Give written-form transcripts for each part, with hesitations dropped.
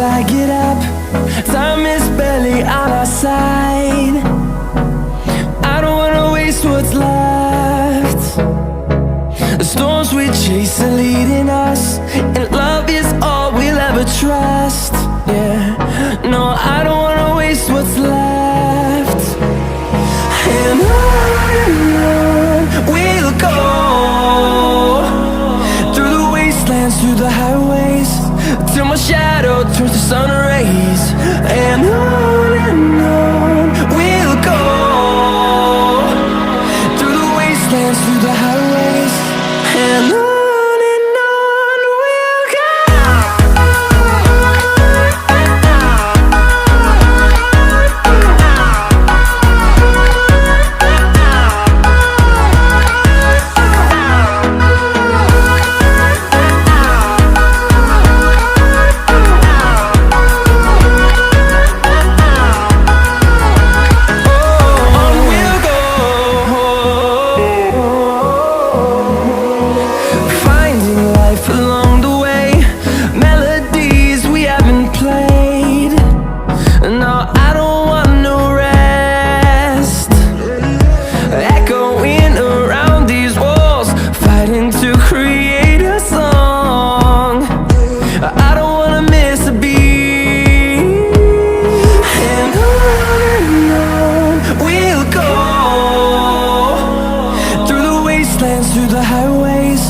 I get up. Time is barely on our side. I don't wanna waste what's left. The storms we chase are leading us, and love is all we'll ever trust. Yeah, no, I don't wanna waste what's left. And on we'll go, through the wastelands, through the highways, till my shadow turns to sun rays. And on we'll go, through the wastelands, through the highways, and on we'll go. Through the highways,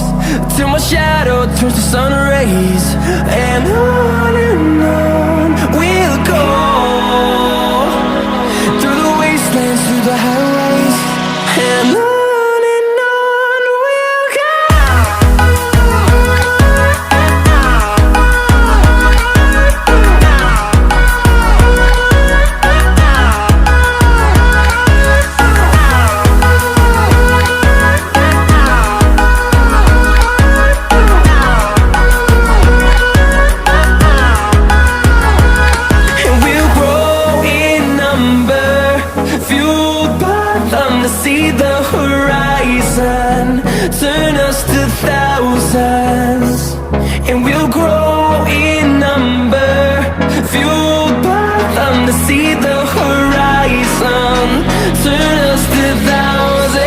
till my shadow turns to sun rays. And on we'll go, through the wastelands, through the highways, and on we'll go. See the horizon turn us to thousands, and we'll grow in number, fueled by them. To see the horizon turn us to thousands,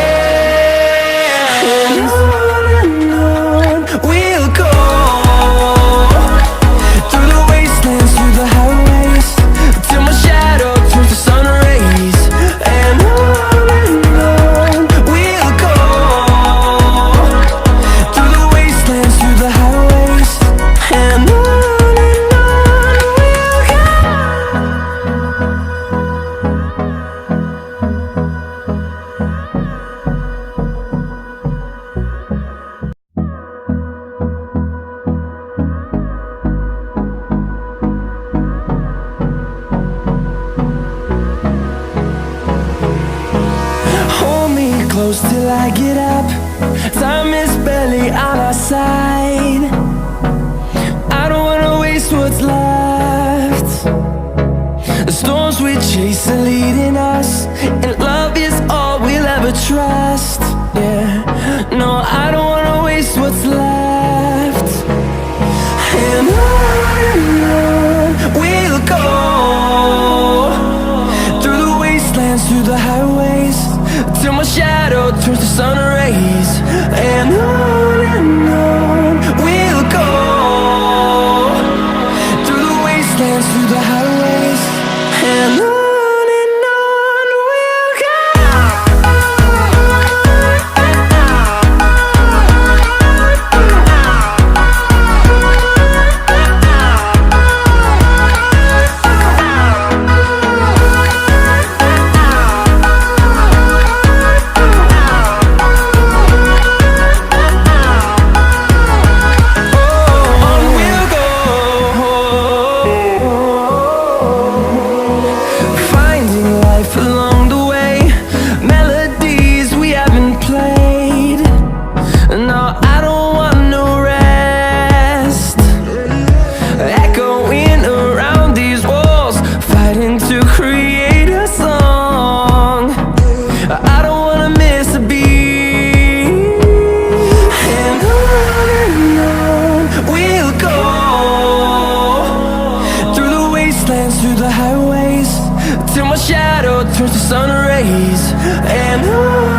and on we'll go, through the wastelands, through the highways, till my shadow turns to sun rays. And close till I get up. Time is barely on our side. I don't wanna waste what's left. The storms we chase are leading us, and love is all we'll ever trust. Yeah, no, I don't wanna waste what's left. And on we'll go, through the wastelands, through the highways, till my shadow turns to sun rays. And on we'll go, through the wastelands, through the highways, and on we'll go. turns to sun rays. And on